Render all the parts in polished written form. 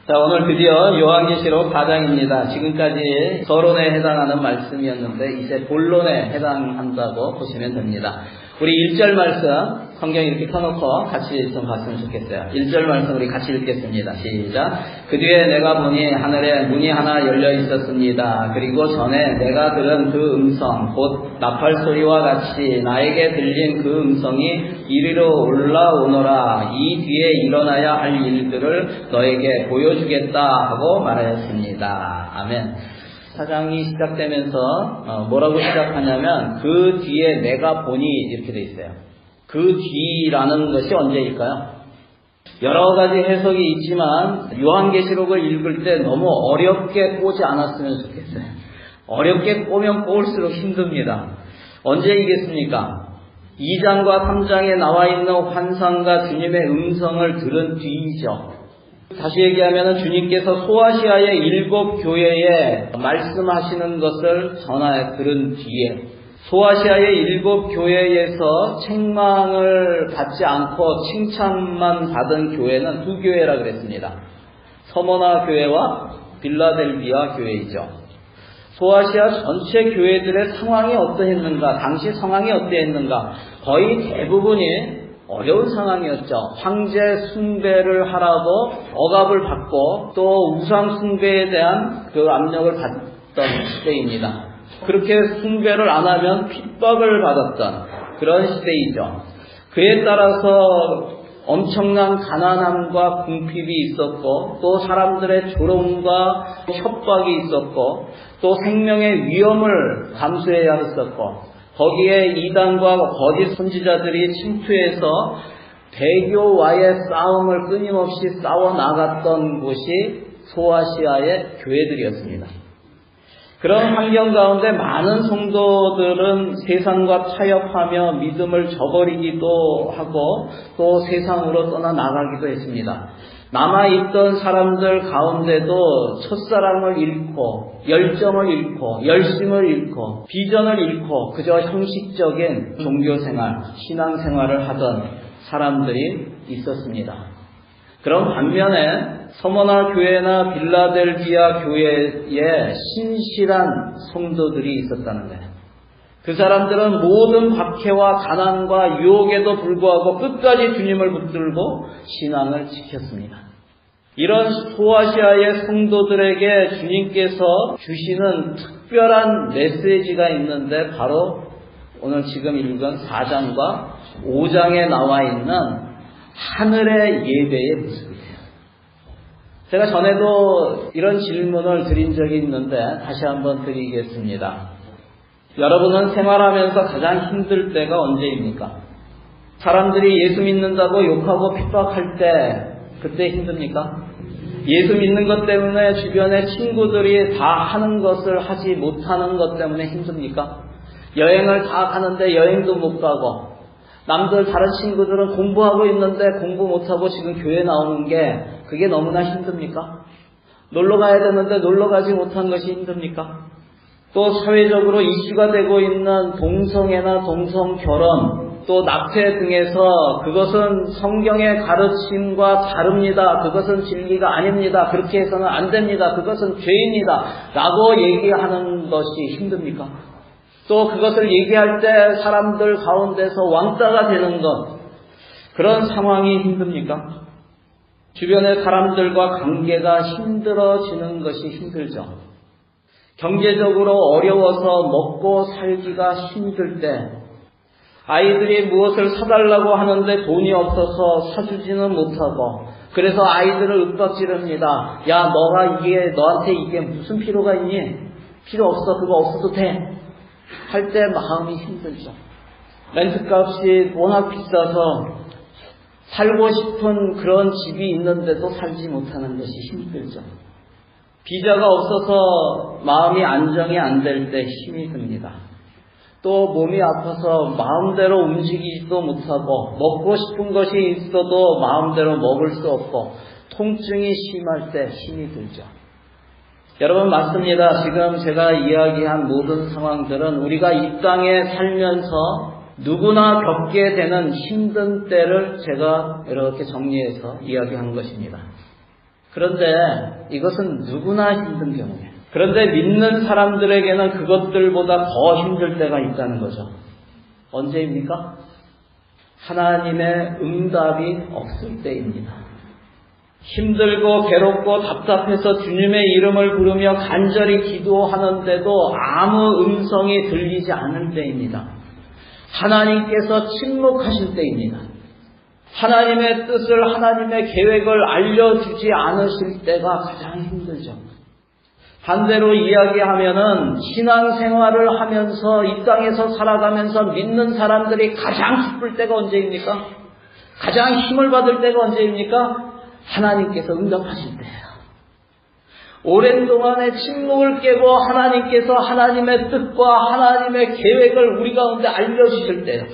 자, 오늘 드디어 요한계시록 4장입니다. 지금까지 서론에 해당하는 말씀이었는데 이제 본론에 해당한다고 보시면 됩니다. 우리 1절 말씀 성경 이렇게 펴놓고 같이 좀 봤으면 좋겠어요. 1절 말씀 우리 같이 읽겠습니다. 시작. 그 뒤에 내가 보니 하늘에 문이 하나 열려 있었습니다. 그리고 전에 내가 들은 그 음성 곧 나팔 소리와 같이 나에게 들린 그 음성이 이리로 올라오너라. 이 뒤에 일어나야 할 일들을 너에게 보여주겠다 하고 말하였습니다. 아멘. 사장이 시작되면서 뭐라고 시작하냐면 그 뒤에 내가 보니 이렇게 돼 있어요. 그 뒤라는 것이 언제일까요? 여러 가지 해석이 있지만 요한계시록을 읽을 때 너무 어렵게 꼬지 않았으면 좋겠어요. 어렵게 꼬면 꼬을수록 힘듭니다. 언제이겠습니까? 2장과 3장에 나와 있는 환상과 주님의 음성을 들은 뒤이죠. 다시 얘기하면 주님께서 소아시아의 7 교회에 말씀하시는 것을 들은 뒤에 소아시아의 7 교회에서 책망을 받지 않고 칭찬만 받은 교회는 2 교회라 그랬습니다. 서머나 교회와 빌라델비아 교회이죠. 소아시아 전체 교회들의 상황이 어떠했는가, 당시 상황이 어떠했는가, 거의 대부분이 어려운 상황이었죠. 황제 숭배를 하라고 억압을 받고 또 우상 숭배에 대한 그 압력을 받던 시대입니다. 그렇게 숭배를 안 하면 핍박을 받았던 그런 시대이죠. 그에 따라서 엄청난 가난함과 궁핍이 있었고 또 사람들의 조롱과 협박이 있었고 또 생명의 위험을 감수해야 했었고 거기에 이단과 거짓 선지자들이 침투해서 배교와의 싸움을 끊임없이 싸워나갔던 곳이 소아시아의 교회들이었습니다. 그런 환경 가운데 많은 성도들은 세상과 타협하며 믿음을 저버리기도 하고 또 세상으로 떠나나가기도 했습니다. 남아있던 사람들 가운데도 첫사랑을 잃고 열정을 잃고 열심을 잃고 비전을 잃고 그저 형식적인 종교생활, 신앙생활을 하던 사람들이 있었습니다. 그런 반면에 서머나 교회나 빌라델비아 교회에 신실한 성도들이 있었다는 거예요. 그 사람들은 모든 박해와 가난과 유혹에도 불구하고 끝까지 주님을 붙들고 신앙을 지켰습니다. 이런 소아시아의 성도들에게 주님께서 주시는 특별한 메시지가 있는데 바로 오늘 지금 읽은 4장과 5장에 나와 있는 하늘의 예배의 모습이에요. 제가 전에도 이런 질문을 드린 적이 있는데 다시 한번 드리겠습니다. 여러분은 생활하면서 가장 힘들 때가 언제입니까? 사람들이 예수 믿는다고 욕하고 핍박할 때 그때 힘듭니까? 예수 믿는 것 때문에 주변에 친구들이 다 하는 것을 하지 못하는 것 때문에 힘듭니까? 여행을 다 가는데 여행도 못 가고 남들 다른 친구들은 공부하고 있는데 공부 못하고 지금 교회 나오는 게 그게 너무나 힘듭니까? 놀러 가야 되는데 놀러 가지 못한 것이 힘듭니까? 또 사회적으로 이슈가 되고 있는 동성애나 동성결혼 또 낙태 등에서 그것은 성경의 가르침과 다릅니다. 그것은 진리가 아닙니다. 그렇게 해서는 안 됩니다. 그것은 죄입니다. 라고 얘기하는 것이 힘듭니까? 또 그것을 얘기할 때 사람들 가운데서 왕따가 되는 것, 그런 상황이 힘듭니까? 주변의 사람들과 관계가 힘들어지는 것이 힘들죠. 경제적으로 어려워서 먹고 살기가 힘들 때 아이들이 무엇을 사달라고 하는데 돈이 없어서 사주지는 못하고 그래서 아이들을 윽박지릅니다. 야, 너한테 이게 무슨 필요가 있니? 필요 없어. 그거 없어도 돼. 할 때 마음이 힘들죠. 렌트값이 워낙 비싸서 살고 싶은 그런 집이 있는데도 살지 못하는 것이 힘들죠. 비자가 없어서 마음이 안정이 안 될 때 힘이 듭니다. 또 몸이 아파서 마음대로 움직이지도 못하고 먹고 싶은 것이 있어도 마음대로 먹을 수 없고 통증이 심할 때 힘이 들죠. 여러분 맞습니다. 지금 제가 이야기한 모든 상황들은 우리가 이 땅에 살면서 누구나 겪게 되는 힘든 때를 제가 이렇게 정리해서 이야기한 것입니다. 그런데 이것은 누구나 힘든 경우예요. 그런데 믿는 사람들에게는 그것들보다 더 힘들 때가 있다는 거죠. 언제입니까? 하나님의 응답이 없을 때입니다. 힘들고 괴롭고 답답해서 주님의 이름을 부르며 간절히 기도하는데도 아무 음성이 들리지 않을 때입니다. 하나님께서 침묵하실 때입니다. 하나님의 뜻을, 하나님의 계획을 알려주지 않으실 때가 가장 힘들죠. 반대로 이야기하면은 신앙생활을 하면서 이 땅에서 살아가면서 믿는 사람들이 가장 기쁠 때가 언제입니까? 가장 힘을 받을 때가 언제입니까? 하나님께서 응답하실 때예요. 오랜 동안의 침묵을 깨고 하나님께서 하나님의 뜻과 하나님의 계획을 우리 가운데 알려주실 때예요.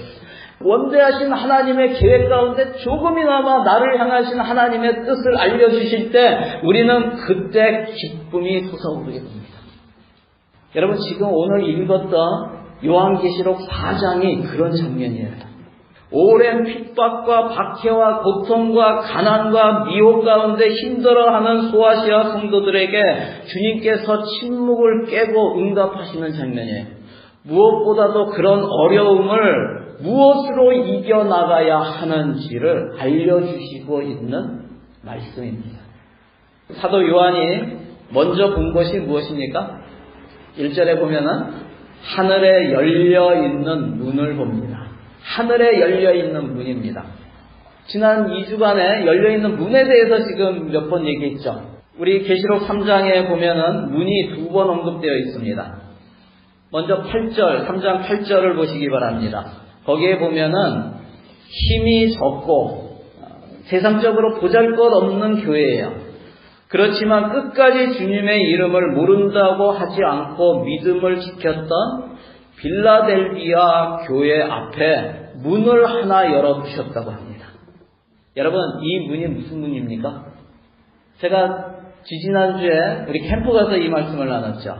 원대하신 하나님의 계획 가운데 조금이나마 나를 향하신 하나님의 뜻을 알려주실 때 우리는 그때 기쁨이 솟아오르게 됩니다. 여러분, 지금 오늘 읽었던 요한계시록 4장이 그런 장면이에요. 오랜 핍박과 박해와 고통과 가난과 미혹 가운데 힘들어하는 소아시아 성도들에게 주님께서 침묵을 깨고 응답하시는 장면이에요. 무엇보다도 그런 어려움을 무엇으로 이겨나가야 하는지를 알려주시고 있는 말씀입니다. 사도 요한이 먼저 본 것이 무엇입니까? 1절에 보면은 하늘에 열려있는 문을 봅니다. 하늘에 열려있는 문입니다. 지난 2주간에 열려있는 문에 대해서 지금 몇 번 얘기했죠. 우리 계시록 3장에 보면은 문이 2번 언급되어 있습니다. 먼저 8절, 3장 8절을 보시기 바랍니다. 거기에 보면은 힘이 적고 세상적으로 보잘것없는 교회예요. 그렇지만 끝까지 주님의 이름을 모른다고 하지 않고 믿음을 지켰던 빌라델비아 교회 앞에 문을 하나 열어두셨다고 합니다. 여러분, 이 문이 무슨 문입니까? 제가 지지난주에 우리 캠프 가서 이 말씀을 나눴죠.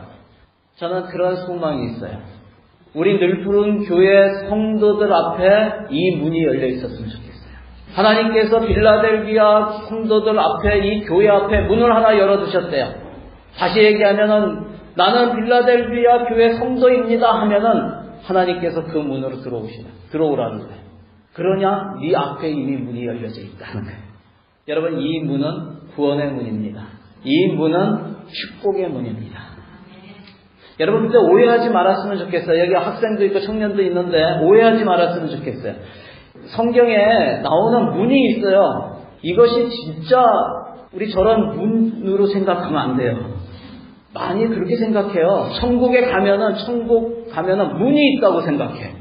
저는 그런 소망이 있어요. 우리 늘푸른 교회 성도들 앞에 이 문이 열려 있었으면 좋겠어요. 하나님께서 빌라델비아 성도들 앞에, 이 교회 앞에 문을 하나 열어두셨대요. 다시 얘기하면은 나는 빌라델비아 교회 성도입니다 하면은 하나님께서 그 문으로 들어오라는 거예요. 그러냐? 네 앞에 이미 문이 열려져 있다는 거예요. 여러분, 이 문은 구원의 문입니다. 이 문은 축복의 문입니다. 여러분, 근데 오해하지 말았으면 좋겠어요. 여기 학생도 있고 청년도 있는데 오해하지 말았으면 좋겠어요. 성경에 나오는 문이 있어요. 이것이 진짜 우리 저런 문으로 생각하면 안 돼요. 많이 그렇게 생각해요. 천국 가면은 문이 있다고 생각해.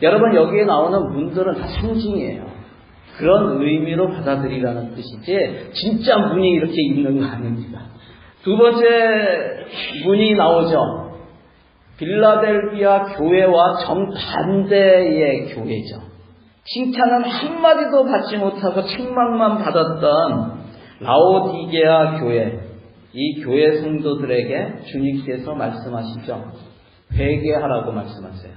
여러분, 여기에 나오는 문들은 다 상징이에요. 그런 의미로 받아들이라는 뜻이지 진짜 문이 이렇게 있는 거 아닙니다. 두 번째 문이 나오죠. 빌라델비아 교회와 정반대의 교회죠. 칭찬은 한마디도 받지 못하고 책망만 받았던 라오디게아 교회, 이 교회 성도들에게 주님께서 말씀하시죠. 회개하라고 말씀하세요.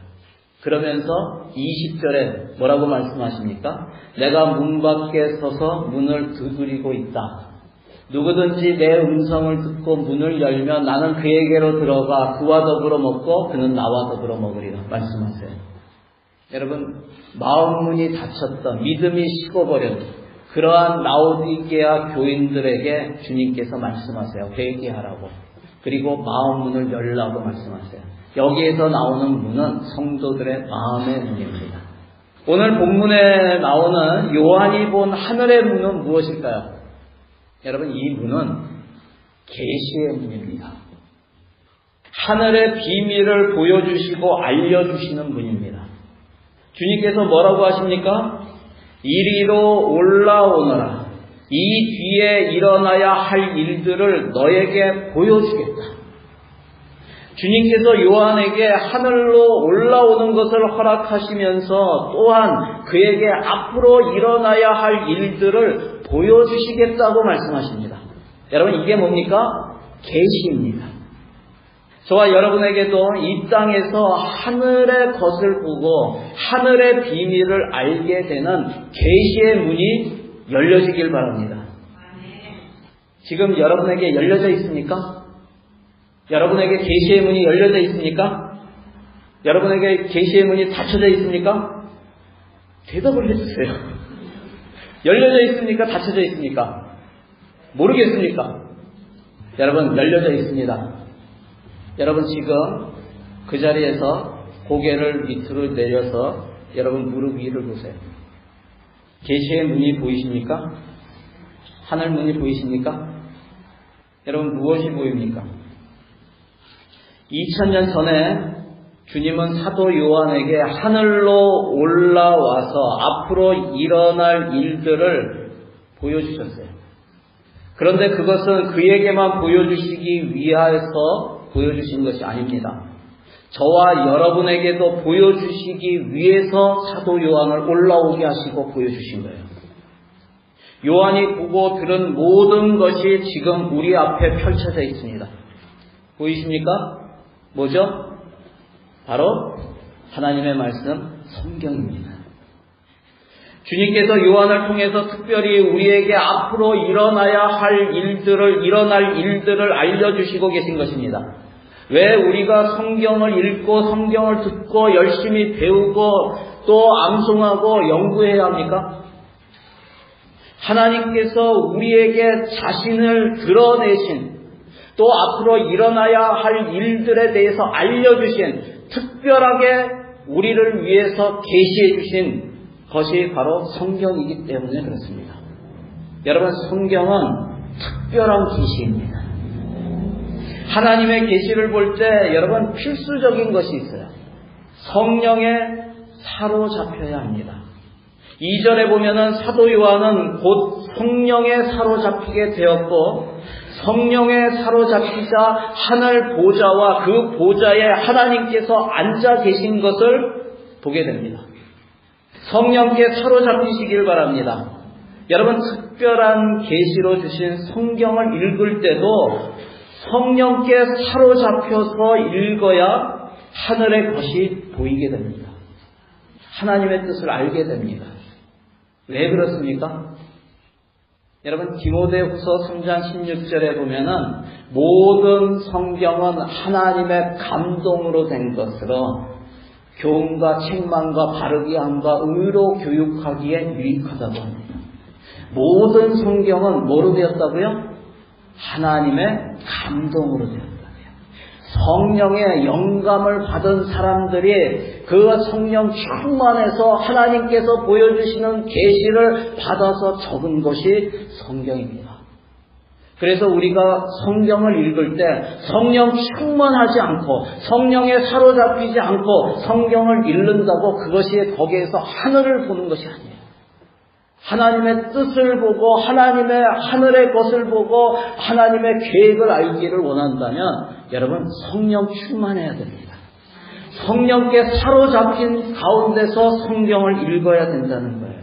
그러면서 20절에 뭐라고 말씀하십니까? 내가 문 밖에 서서 문을 두드리고 있다. 누구든지 내 음성을 듣고 문을 열면 나는 그에게로 들어가 그와 더불어 먹고 그는 나와 더불어 먹으리라 말씀하세요. 여러분, 마음 문이 닫혔던, 믿음이 식어버린 그러한 라오디게아 교인들에게 주님께서 말씀하세요. 회개하라고. 그리고 마음 문을 열라고 말씀하세요. 여기에서 나오는 문은 성도들의 마음의 문입니다. 오늘 본문에 나오는 요한이 본 하늘의 문은 무엇일까요? 여러분, 이 문은 계시의 문입니다. 하늘의 비밀을 보여주시고 알려주시는 문입니다. 주님께서 뭐라고 하십니까? 이리로 올라오너라. 이 뒤에 일어나야 할 일들을 너에게 보여주겠다. 주님께서 요한에게 하늘로 올라오는 것을 허락하시면서 또한 그에게 앞으로 일어나야 할 일들을 보여주시겠다고 말씀하십니다. 여러분, 이게 뭡니까? 계시입니다. 저와 여러분에게도 이 땅에서 하늘의 것을 보고 하늘의 비밀을 알게 되는 계시의 문이 열려지길 바랍니다. 지금 여러분에게 열려져 있습니까? 여러분에게 계시의 문이 열려져 있습니까? 여러분에게 계시의 문이 닫혀져 있습니까? 대답을 해주세요. 열려져 있습니까? 닫혀져 있습니까? 모르겠습니까? 여러분, 열려져 있습니다. 여러분, 지금 그 자리에서 고개를 밑으로 내려서 여러분 무릎 위를 보세요. 계시의 문이 보이십니까? 하늘 문이 보이십니까? 여러분, 무엇이 보입니까? 2000년 전에 주님은 사도 요한에게 하늘로 올라와서 앞으로 일어날 일들을 보여주셨어요. 그런데 그것은 그에게만 보여주시기 위해서 보여주신 것이 아닙니다. 저와 여러분에게도 보여주시기 위해서 사도 요한을 올라오게 하시고 보여주신 거예요. 요한이 보고 들은 모든 것이 지금 우리 앞에 펼쳐져 있습니다. 보이십니까? 뭐죠? 바로 하나님의 말씀, 성경입니다. 주님께서 요한을 통해서 특별히 우리에게 앞으로 일어날 일들을 알려주시고 계신 것입니다. 왜 우리가 성경을 읽고 성경을 듣고 열심히 배우고 또 암송하고 연구해야 합니까? 하나님께서 우리에게 자신을 드러내신 또 앞으로 일어나야 할 일들에 대해서 알려주신 특별하게 우리를 위해서 계시해 주신 것이 바로 성경이기 때문에 그렇습니다. 여러분, 성경은 특별한 계시입니다. 하나님의 계시를 볼 때 여러분 필수적인 것이 있어요. 성령에 사로잡혀야 합니다. 2절에 보면은 사도 요한은 곧 성령에 사로잡히게 되었고 성령에 사로잡히자 하늘 보좌와 그 보좌에 하나님께서 앉아 계신 것을 보게 됩니다. 성령께 사로잡히시길 바랍니다. 여러분, 특별한 계시로 주신 성경을 읽을 때도 성령께 사로잡혀서 읽어야 하늘의 것이 보이게 됩니다. 하나님의 뜻을 알게 됩니다. 왜 그렇습니까? 여러분, 디모데후서 3장 16절에 보면은 모든 성경은 하나님의 감동으로 된 것으로 교훈과 책망과 바르게 함과 의로 교육하기에 유익하다고 합니다. 모든 성경은 뭐로 되었다고요? 하나님의 감동으로 되었다고요. 성령의 영감을 받은 사람들이 그 성령 충만해서 하나님께서 보여주시는 계시를 받아서 적은 것이 성경입니다. 그래서 우리가 성경을 읽을 때 성령 충만하지 않고 성령에 사로잡히지 않고 성경을 읽는다고 그것이 거기에서 하늘을 보는 것이 아니에요. 하나님의 뜻을 보고 하나님의 하늘의 것을 보고 하나님의 계획을 알기를 원한다면 여러분, 성령 충만해야 됩니다. 성령께 사로잡힌 가운데서 성경을 읽어야 된다는 거예요.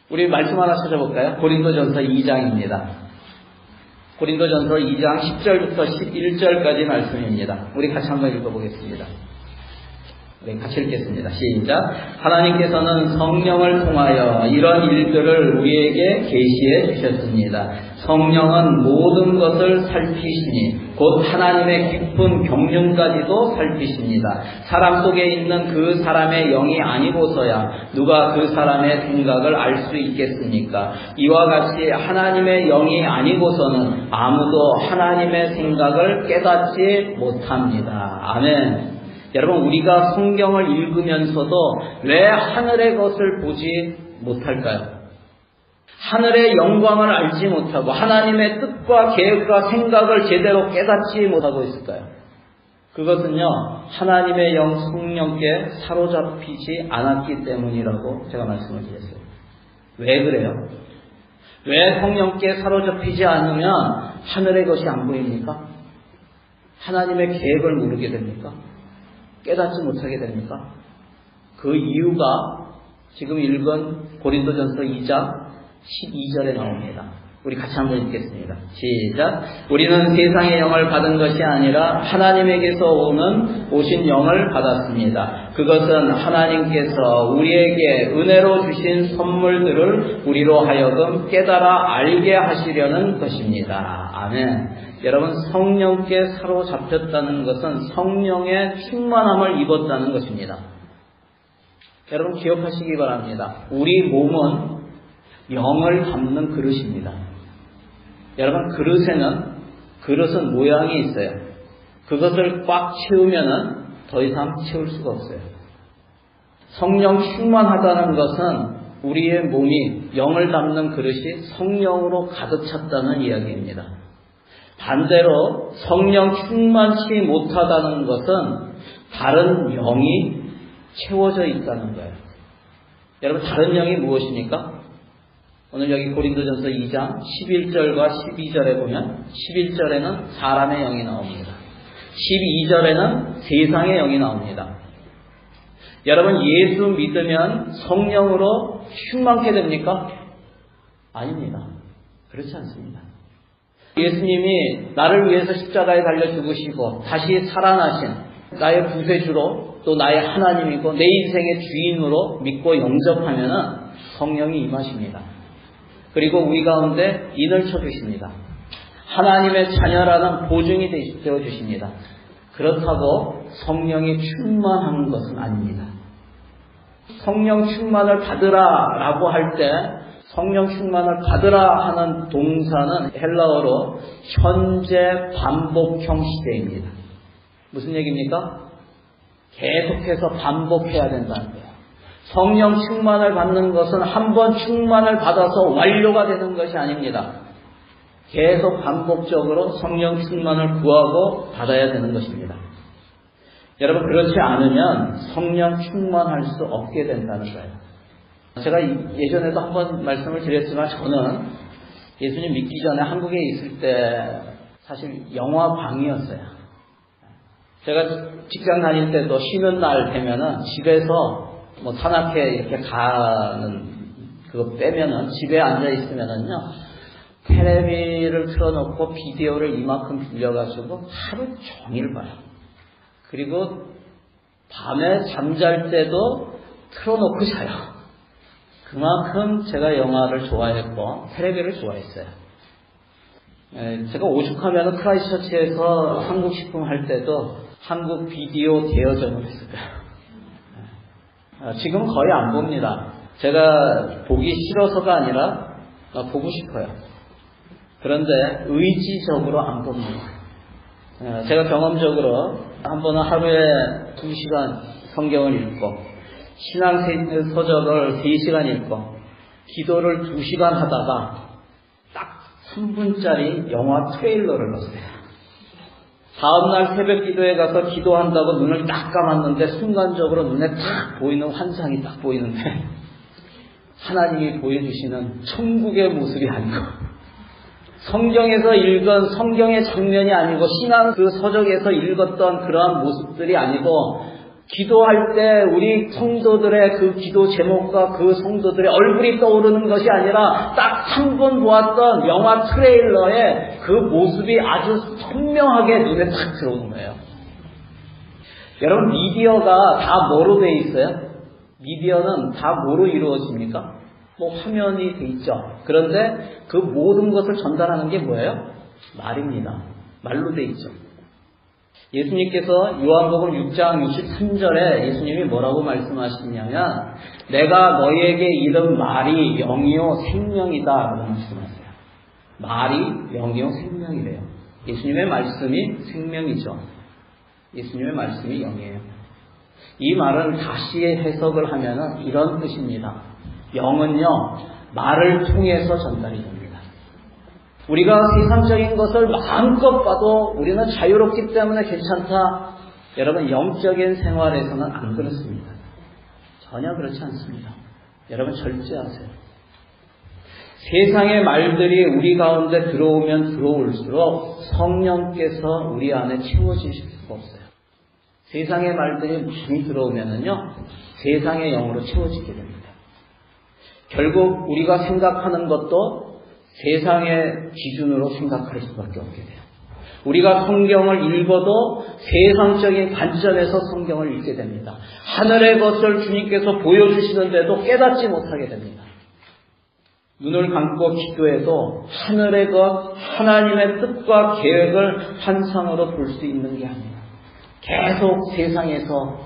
우리 말씀 하나 찾아볼까요? 고린도전서 2장입니다. 고린도전서 2장 10절부터 11절까지 말씀입니다. 우리 같이 한번 읽어보겠습니다. 우리 같이 읽겠습니다. 시작. 하나님께서는 성령을 통하여 이런 일들을 우리에게 계시해 주셨습니다. 성령은 모든 것을 살피시니 곧 하나님의 깊은 경륜까지도 살피십니다. 사람 속에 있는 그 사람의 영이 아니고서야 누가 그 사람의 생각을 알 수 있겠습니까? 이와 같이 하나님의 영이 아니고서는 아무도 하나님의 생각을 깨닫지 못합니다. 아멘. 여러분, 우리가 성경을 읽으면서도 왜 하늘의 것을 보지 못할까요? 하늘의 영광을 알지 못하고 하나님의 뜻과 계획과 생각을 제대로 깨닫지 못하고 있을까요? 그것은요, 하나님의 영 성령께 사로잡히지 않았기 때문이라고 제가 말씀을 드렸어요. 왜 그래요? 왜 성령께 사로잡히지 않으면 하늘의 것이 안 보입니까? 하나님의 계획을 모르게 됩니까? 깨닫지 못하게 됩니까? 그 이유가 지금 읽은 고린도전서 2장 12절에 나옵니다. 우리 같이 한번 읽겠습니다. 시작. 우리는 세상의 영을 받은 것이 아니라 하나님에게서 오신 영을 받았습니다. 그것은 하나님께서 우리에게 은혜로 주신 선물들을 우리로 하여금 깨달아 알게 하시려는 것입니다. 아멘. 여러분, 성령께 사로잡혔다는 것은 성령의 충만함을 입었다는 것입니다. 여러분 기억하시기 바랍니다. 우리 몸은 영을 담는 그릇입니다. 여러분 그릇은 모양이 있어요. 그것을 꽉 채우면은 더 이상 채울 수가 없어요. 성령 충만하다는 것은 우리의 몸이 영을 담는 그릇이 성령으로 가득 찼다는 이야기입니다. 반대로 성령 충만치 못하다는 것은 다른 영이 채워져 있다는 거예요. 여러분 다른 영이 무엇입니까? 오늘 여기 고린도전서 2장 11절과 12절에 보면 11절에는 사람의 영이 나옵니다. 12절에는 세상의 영이 나옵니다. 여러분 예수 믿으면 성령으로 충만케 됩니까? 아닙니다. 그렇지 않습니다. 예수님이 나를 위해서 십자가에 달려 죽으시고 다시 살아나신 나의 구세주로 또 나의 하나님이고 내 인생의 주인으로 믿고 영접하면 성령이 임하십니다. 그리고 우리 가운데 인을 쳐주십니다. 하나님의 자녀라는 보증이 되어주십니다. 그렇다고 성령이 충만한 것은 아닙니다. 성령 충만을 받으라라고 할 때 성령 충만을 받으라 하는 동사는 헬라어로 현재 반복형 시제입니다. 무슨 얘기입니까? 계속해서 반복해야 된다는 거예요. 성령 충만을 받는 것은 한 번 충만을 받아서 완료가 되는 것이 아닙니다. 계속 반복적으로 성령 충만을 구하고 받아야 되는 것입니다. 여러분 그렇지 않으면 성령 충만할 수 없게 된다는 거예요. 제가 예전에도 한번 말씀을 드렸지만 저는 예수님 믿기 전에 한국에 있을 때 사실 영화방이었어요. 제가 직장 다닐 때도 쉬는 날 되면은 집에서 산악회 이렇게 가는 그거 빼면은 집에 앉아 있으면은요 텔레비를 틀어놓고 비디오를 이만큼 빌려가지고 하루 종일 봐요. 그리고 밤에 잠잘 때도 틀어놓고 자요. 그만큼 제가 영화를 좋아했고 텔레비를 좋아했어요. 제가 오죽하면 크라이스처치에서 한국 식품 할 때도 한국 비디오 대여점을 했어요. 지금 거의 안 봅니다. 제가 보기 싫어서가 아니라 보고 싶어요. 그런데 의지적으로 안 봅니다. 제가 경험적으로 한 번은 하루에 2시간 성경을 읽고 신앙 서적을 3시간 읽고 기도를 2시간 하다가 딱 3분짜리 영화 트레일러를 넣었어요. 다음날 새벽 기도에 가서 기도한다고 눈을 딱 감았는데 순간적으로 눈에 딱 보이는 환상이 딱 보이는데 하나님이 보여주시는 천국의 모습이 아니고 성경에서 읽은 성경의 장면이 아니고 신앙 그 서적에서 읽었던 그러한 모습들이 아니고 기도할 때 우리 성도들의 그 기도 제목과 그 성도들의 얼굴이 떠오르는 것이 아니라 딱 한 번 보았던 영화 트레일러의 그 모습이 아주 선명하게 눈에 딱 들어오는 거예요. 여러분 미디어가 다 뭐로 돼 있어요? 미디어는 다 뭐로 이루어집니까? 화면이 돼 있죠. 그런데 그 모든 것을 전달하는 게 뭐예요? 말입니다. 말로 돼 있죠. 예수님께서 요한복음 6장 63절에 예수님이 뭐라고 말씀하시냐면 내가 너희에게 이른 말이 영이요 생명이다 라고 말씀하세요. 말이 영이요 생명이래요. 예수님의 말씀이 생명이죠. 예수님의 말씀이 영이에요. 이 말을 다시 해석을 하면 이런 뜻입니다. 영은요 말을 통해서 전달이 됩니다. 우리가 세상적인 것을 마음껏 봐도 우리는 자유롭기 때문에 괜찮다. 여러분 영적인 생활에서는 안 그렇습니다. 전혀 그렇지 않습니다. 여러분 절제하세요. 세상의 말들이 우리 가운데 들어오면 들어올수록 성령께서 우리 안에 채워지실 수가 없어요. 세상의 말들이 많이 들어오면은요 세상의 영으로 채워지게 됩니다. 결국 우리가 생각하는 것도 세상의 기준으로 생각할 수밖에 없게 돼요. 우리가 성경을 읽어도 세상적인 관점에서 성경을 읽게 됩니다. 하늘의 것을 주님께서 보여주시는데도 깨닫지 못하게 됩니다. 눈을 감고 기도해도 하늘의 것, 하나님의 뜻과 계획을 환상으로 볼 수 있는 게 아니에요. 계속 세상에서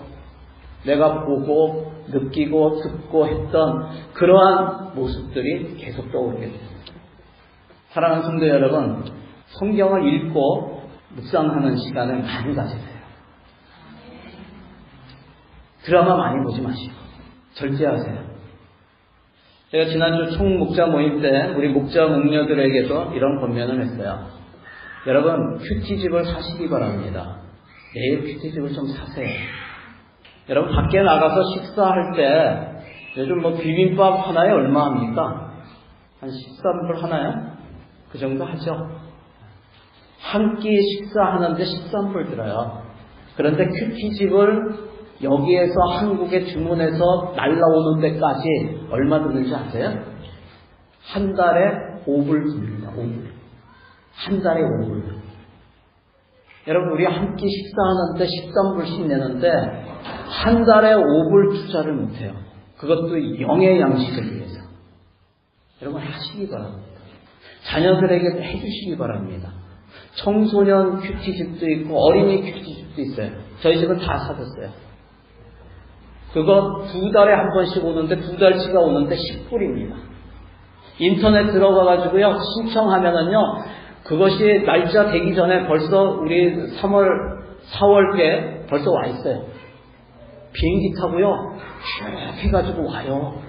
내가 보고 느끼고 듣고 했던 그러한 모습들이 계속 떠오르게 됩니다. 사랑하는 성도 여러분, 성경을 읽고 묵상하는 시간을 많이 가지세요. 드라마 많이 보지 마시고 절제하세요. 제가 지난주 총목자 모임 때 우리 목자 목녀들에게도 이런 권면을 했어요. 여러분, 큐티집을 사시기 바랍니다. 내일 큐티집을 좀 사세요. 여러분, 밖에 나가서 식사할 때 요즘 비빔밥 하나에 얼마 합니까? 한 13불 하나요? 그 정도 하죠. 한 끼 식사하는데 13불 들어요. 그런데 큐티집을 여기에서 한국에 주문해서 날라오는 데까지 얼마 드는지 아세요? 한 달에 5불 듭니다. 5불. 한 달에 5불. 여러분, 우리 한 끼 식사하는데 13불씩 내는데 한 달에 5불 투자를 못해요. 그것도 영의 양식을 위해서. 여러분, 하시기 바랍니다. 자녀들에게도 해주시기 바랍니다. 청소년 큐티집도 있고 어린이 큐티집도 있어요. 저희 집은 다 사줬어요. 그거 2달에 한 번씩 오는데 2달치가 오는데 10불입니다. 인터넷 들어가가지고요, 신청하면은요, 그것이 날짜 되기 전에 벌써 우리 3월, 4월께 벌써 와 있어요. 비행기 타고요, 쭉 해가지고 와요.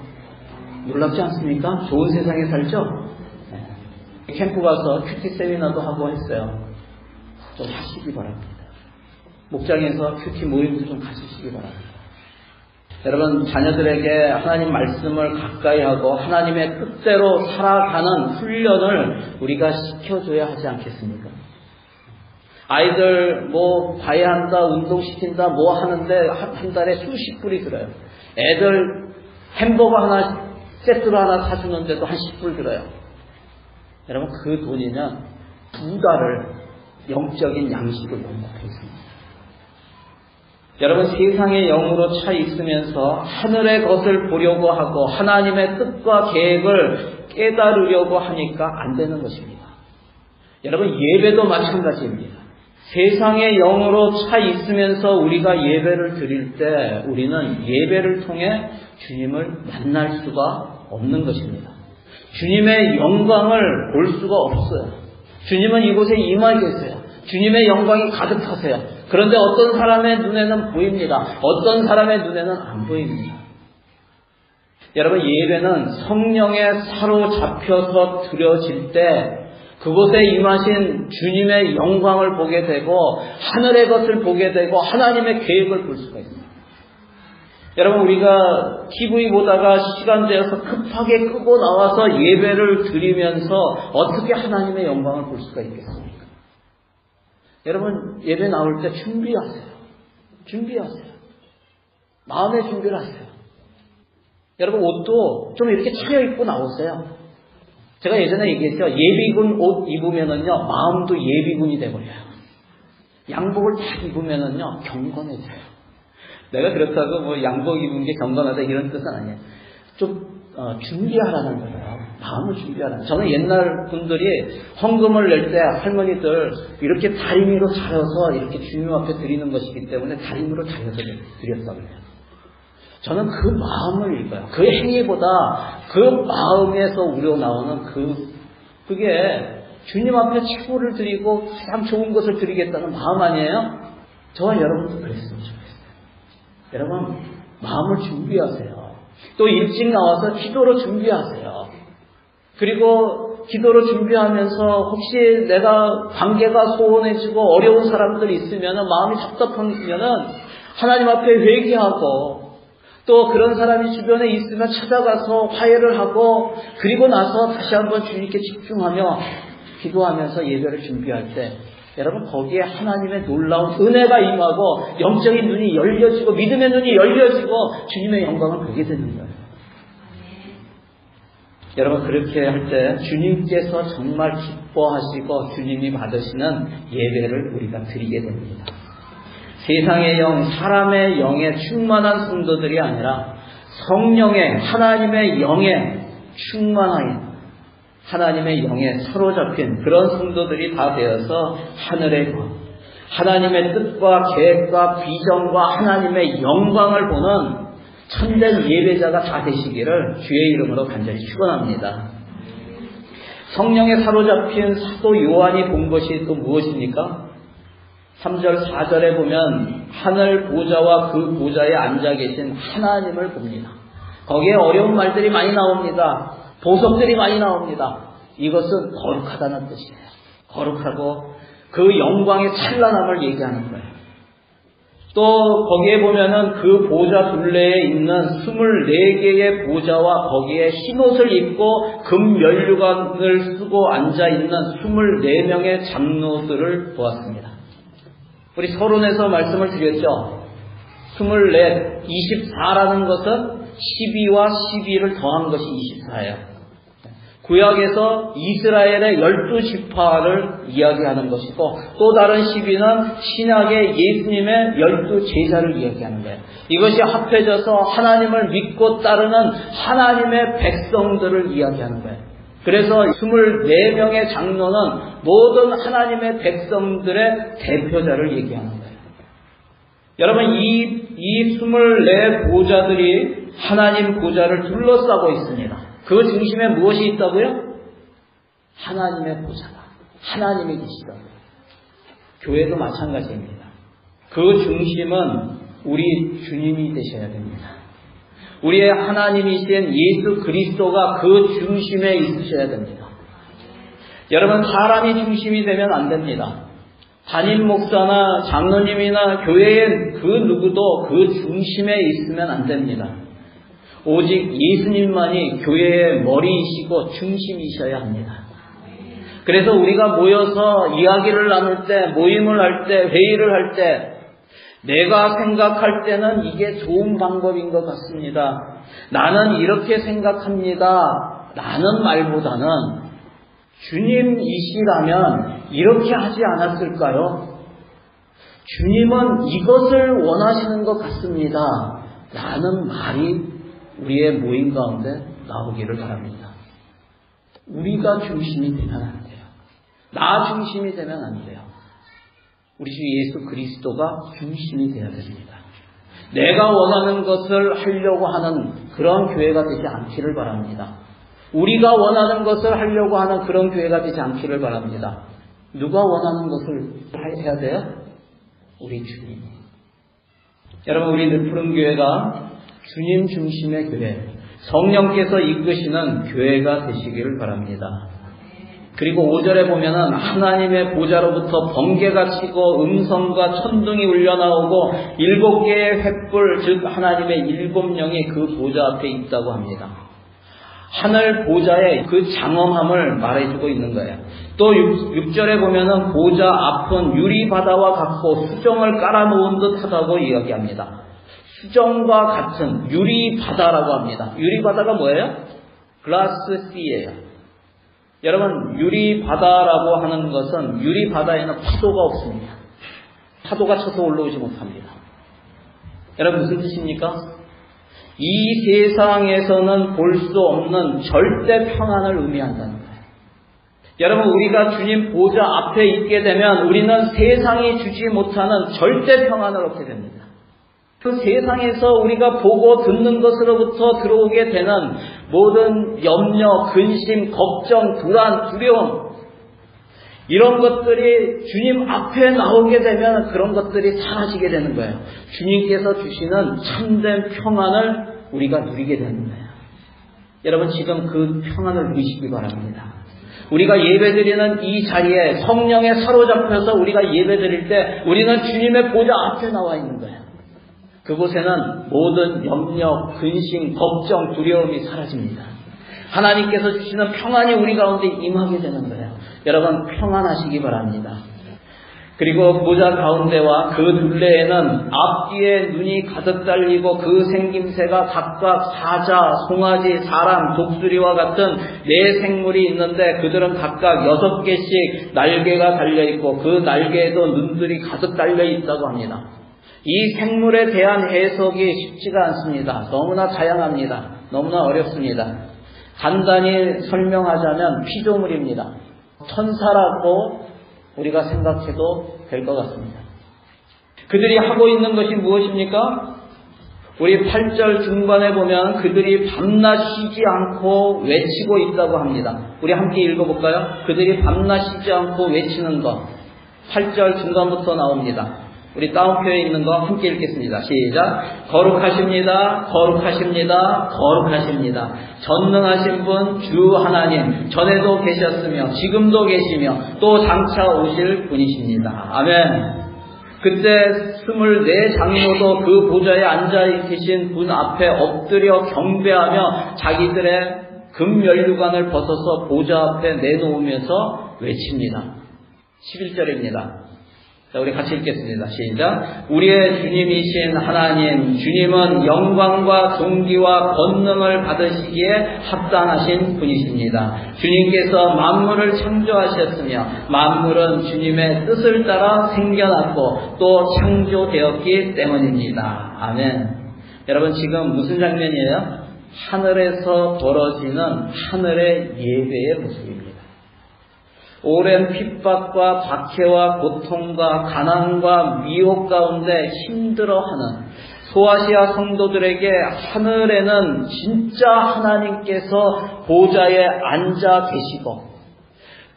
놀랍지 않습니까? 좋은 세상에 살죠? 네. 캠프 가서 큐티 세미나도 하고 했어요. 좀 하시기 바랍니다. 목장에서 큐티 모임도 좀 가지시기 바랍니다. 여러분, 자녀들에게 하나님 말씀을 가까이 하고 하나님의 뜻대로 살아가는 훈련을 우리가 시켜줘야 하지 않겠습니까? 아이들 과외한다, 운동시킨다, 하는데 한 달에 수십 불이 들어요. 애들 햄버거 하나, 세트로 하나 사주는데도 한 10불 들어요. 여러분, 그 돈이면 2달을 영적인 양식을 못 먹고 있습니다. 여러분, 세상의 영으로 차 있으면서 하늘의 것을 보려고 하고 하나님의 뜻과 계획을 깨달으려고 하니까 안 되는 것입니다. 여러분, 예배도 마찬가지입니다. 세상의 영으로 차 있으면서 우리가 예배를 드릴 때 우리는 예배를 통해 주님을 만날 수가 없는 것입니다. 주님의 영광을 볼 수가 없어요. 주님은 이곳에 임하 계세요. 주님의 영광이 가득하세요. 그런데 어떤 사람의 눈에는 보입니다. 어떤 사람의 눈에는 안 보입니다. 여러분, 예배는 성령에 사로잡혀서 드려질 때 그곳에 임하신 주님의 영광을 보게 되고 하늘의 것을 보게 되고 하나님의 계획을 볼 수가 있습니다. 여러분, 우리가 TV 보다가 시간 되어서 급하게 끄고 나와서 예배를 드리면서 어떻게 하나님의 영광을 볼 수가 있겠습니까? 여러분, 예배 나올 때 준비하세요. 준비하세요. 마음의 준비를 하세요. 여러분, 옷도 좀 이렇게 차려입고 나오세요. 제가 예전에 얘기했죠. 예비군 옷 입으면은요, 마음도 예비군이 돼버려요. 양복을 딱 입으면은요, 경건해져요. 내가 그렇다고 양복 입은 게 경건하다 이런 뜻은 아니에요. 좀 준비하라는 거예요. 마음을 준비하라는. 저는 옛날 분들이 헌금을 낼 때 할머니들 이렇게 다리미로 자려서 이렇게 주님 앞에 드리는 것이기 때문에 다리미로 자려서 드렸다고 해요. 저는 그 마음을 읽어요. 그 행위보다 그 마음에서 우러나오는 그게 주님 앞에 최고를 드리고 가장 좋은 것을 드리겠다는 마음 아니에요? 저와 여러분도 그랬으면 좋겠어요. 여러분, 마음을 준비하세요. 또 일찍 나와서 기도로 준비하세요. 그리고 기도로 준비하면서 혹시 내가 관계가 소원해지고 어려운 사람들이 있으면 마음이 답답하면 하나님 앞에 회개하고 또 그런 사람이 주변에 있으면 찾아가서 화해를 하고 그리고 나서 다시 한번 주님께 집중하며 기도하면서 예배를 준비할 때 여러분, 거기에 하나님의 놀라운 은혜가 임하고 영적인 눈이 열려지고 믿음의 눈이 열려지고 주님의 영광을 보게 되는 거예요. 여러분 그렇게 할 때 주님께서 정말 기뻐하시고 주님이 받으시는 예배를 우리가 드리게 됩니다. 세상의 영, 사람의 영에 충만한 성도들이 아니라 성령의 하나님의 영에 충만하여 하나님의 영에 사로잡힌 그런 성도들이 다 되어서 하늘의 것, 하나님의 뜻과 계획과 비전과 하나님의 영광을 보는 참된 예배자가 다 되시기를 주의 이름으로 간절히 축원합니다. 성령에 사로잡힌 사도 요한이 본 것이 또 무엇입니까? 3절 4절에 보면 하늘 보좌와 그 보좌에 앉아 계신 하나님을 봅니다. 거기에 어려운 말들이 많이 나옵니다. 보석들이 많이 나옵니다. 이것은 거룩하다는 뜻이에요. 거룩하고 그 영광의 찬란함을 얘기하는 거예요. 또 거기에 보면은 그 보좌 둘레에 있는 24개의 보좌와 거기에 흰옷을 입고 금면류관을 쓰고 앉아있는 24명의 장로들을 보았습니다. 우리 서론에서 말씀을 드렸죠. 24, 24라는 것은 12와 12를 더한 것이 24예요. 구약에서 이스라엘의 12지파를 이야기하는 것이고 또 다른 12는 신약의 예수님의 12제자를 이야기하는 거예요. 이것이 합해져서 하나님을 믿고 따르는 하나님의 백성들을 이야기하는 거예요. 그래서 24명의 장로는 모든 하나님의 백성들의 대표자를 얘기하는 거예요. 여러분 이 24 보좌들이 하나님 보좌를 둘러싸고 있습니다. 그 중심에 무엇이 있다고요? 하나님의 보좌가 하나님이 계시다고요. 교회도 마찬가지입니다. 그 중심은 우리 주님이 되셔야 됩니다. 우리의 하나님이신 예수 그리스도가 그 중심에 있으셔야 됩니다. 여러분 사람이 중심이 되면 안 됩니다. 담임 목사나 장로님이나 교회의 그 누구도 그 중심에 있으면 안 됩니다. 오직 예수님만이 교회의 머리이시고 중심이셔야 합니다. 그래서 우리가 모여서 이야기를 나눌 때, 모임을 할 때, 회의를 할 때 내가 생각할 때는 이게 좋은 방법인 것 같습니다. 나는 이렇게 생각합니다. 라는 말보다는 주님이시라면 이렇게 하지 않았을까요? 주님은 이것을 원하시는 것 같습니다. 라는 말이 우리의 모임 가운데 나오기를 바랍니다. 우리가 중심이 되면 안 돼요. 나 중심이 되면 안 돼요. 우리 주 예수 그리스도가 중심이 되어야 됩니다. 내가 원하는 것을 하려고 하는 그런 교회가 되지 않기를 바랍니다. 우리가 원하는 것을 하려고 하는 그런 교회가 되지 않기를 바랍니다. 누가 원하는 것을 해야 돼요? 우리 주님. 여러분 우리 푸른 교회가 주님 중심의 교회, 성령께서 이끄시는 교회가 되시기를 바랍니다. 그리고 5절에 보면은 하나님의 보좌로부터 번개가 치고 음성과 천둥이 울려나오고 7개의 횃불, 즉 하나님의 7영이 그 보좌 앞에 있다고 합니다. 하늘 보좌의 그 장엄함을 말해주고 있는 거예요. 또 6절에 보면은 보좌 앞은 유리 바다와 같고 수정을 깔아놓은 듯하다고 이야기합니다. 수정과 같은 유리 바다라고 합니다. 유리 바다가 뭐예요? 글라스 씨예요. 여러분 유리 바다라고 하는 것은 유리 바다에는 파도가 없습니다. 파도가 쳐서 올라오지 못합니다. 여러분 무슨 뜻입니까? 이 세상에서는 볼 수 없는 절대 평안을 의미한다는 거예요. 여러분 우리가 주님 보좌 앞에 있게 되면 우리는 세상이 주지 못하는 절대 평안을 얻게 됩니다. 그 세상에서 우리가 보고 듣는 것으로부터 들어오게 되는 모든 염려, 근심, 걱정, 불안, 두려움 이런 것들이 주님 앞에 나오게 되면 그런 것들이 사라지게 되는 거예요. 주님께서 주시는 참된 평안을 우리가 누리게 되는 거예요. 여러분 지금 그 평안을 누리시기 바랍니다. 우리가 예배드리는 이 자리에 성령에 사로잡혀서 우리가 예배드릴 때 우리는 주님의 보좌 앞에 나와 있는 거예요. 그곳에는 모든 염려, 근심, 걱정, 두려움이 사라집니다. 하나님께서 주시는 평안이 우리 가운데 임하게 되는 거예요. 여러분 평안하시기 바랍니다. 그리고 보좌 가운데와 그 둘레에는 앞뒤에 눈이 가득 달리고 그 생김새가 각각 사자, 송아지, 사람, 독수리와 같은 네 생물이 있는데 그들은 각각 6개씩 날개가 달려있고 그 날개에도 눈들이 가득 달려있다고 합니다. 이 생물에 대한 해석이 쉽지가 않습니다. 너무나 다양합니다. 너무나 어렵습니다. 간단히 설명하자면 피조물입니다. 천사라고 우리가 생각해도 될 것 같습니다. 그들이 하고 있는 것이 무엇입니까? 우리 8절 중반에 보면 그들이 밤낮 쉬지 않고 외치고 있다고 합니다. 우리 함께 읽어볼까요? 그들이 밤낮 쉬지 않고 외치는 것. 8절 중간부터 나옵니다. 우리 따옴표에 있는 거 함께 읽겠습니다. 시작. 거룩하십니다. 거룩하십니다. 거룩하십니다. 전능하신 분 주 하나님, 전에도 계셨으며 지금도 계시며 또 장차 오실 분이십니다. 아멘. 그때 24장로도 그 보좌에 앉아 계신 분 앞에 엎드려 경배하며 자기들의 금면류관을 벗어서 보좌 앞에 내놓으면서 외칩니다. 11절입니다. 자, 우리 같이 읽겠습니다. 시작. 우리의 주님이신 하나님, 주님은 영광과 존귀와 권능을 받으시기에 합당하신 분이십니다. 주님께서 만물을 창조하셨으며 만물은 주님의 뜻을 따라 생겨났고 또 창조되었기 때문입니다. 아멘. 여러분, 지금 무슨 장면이에요? 하늘에서 벌어지는 하늘의 예배의 모습입니다. 오랜 핍박과 박해와 고통과 가난과 미혹 가운데 힘들어하는 소아시아 성도들에게 하늘에는 진짜 하나님께서 보좌에 앉아 계시고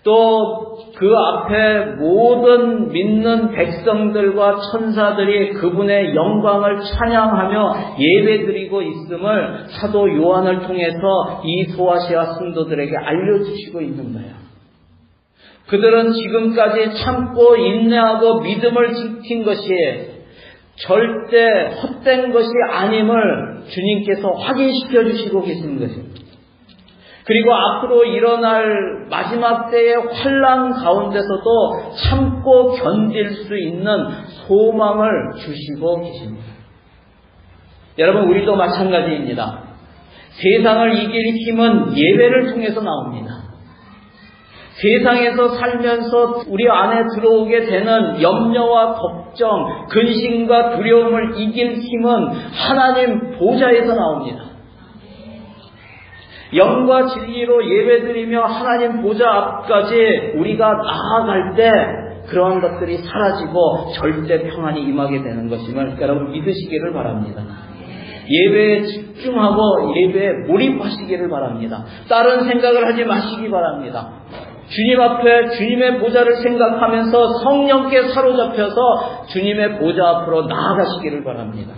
또 그 앞에 모든 믿는 백성들과 천사들이 그분의 영광을 찬양하며 예배드리고 있음을 사도 요한을 통해서 이 소아시아 성도들에게 알려주시고 있는 거예요. 그들은 지금까지 참고 인내하고 믿음을 지킨 것이 절대 헛된 것이 아님을 주님께서 확인시켜 주시고 계시는 것입니다. 그리고 앞으로 일어날 마지막 때의 환난 가운데서도 참고 견딜 수 있는 소망을 주시고 계십니다. 여러분, 우리도 마찬가지입니다. 세상을 이길 힘은 예배를 통해서 나옵니다. 세상에서 살면서 우리 안에 들어오게 되는 염려와 걱정, 근심과 두려움을 이길 힘은 하나님 보좌에서 나옵니다. 영과 진리로 예배드리며 하나님 보좌 앞까지 우리가 나아갈 때 그러한 것들이 사라지고 절대 평안이 임하게 되는 것임을 여러분 믿으시기를 바랍니다. 예배에 집중하고 예배에 몰입하시기를 바랍니다. 다른 생각을 하지 마시기 바랍니다. 주님 앞에 주님의 보좌를 생각하면서 성령께 사로잡혀서 주님의 보좌 앞으로 나아가시기를 바랍니다.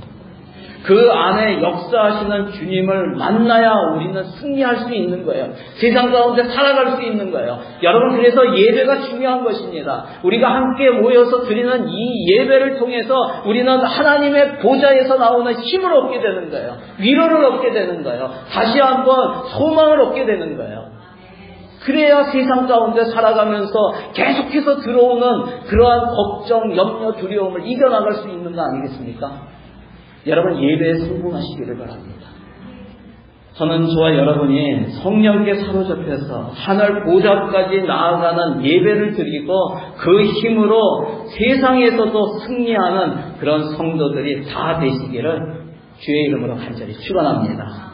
그 안에 역사하시는 주님을 만나야 우리는 승리할 수 있는 거예요. 세상 가운데 살아갈 수 있는 거예요. 여러분, 그래서 예배가 중요한 것입니다. 우리가 함께 모여서 드리는 이 예배를 통해서 우리는 하나님의 보좌에서 나오는 힘을 얻게 되는 거예요. 위로를 얻게 되는 거예요. 다시 한번 소망을 얻게 되는 거예요. 그래야 세상 가운데 살아가면서 계속해서 들어오는 그러한 걱정, 염려, 두려움을 이겨나갈 수 있는 거 아니겠습니까? 여러분, 예배에 성공하시기를 바랍니다. 저는 저와 여러분이 성령께 사로잡혀서 하늘 보좌까지 나아가는 예배를 드리고 그 힘으로 세상에서도 승리하는 그런 성도들이 다 되시기를 주의 이름으로 간절히 축원합니다.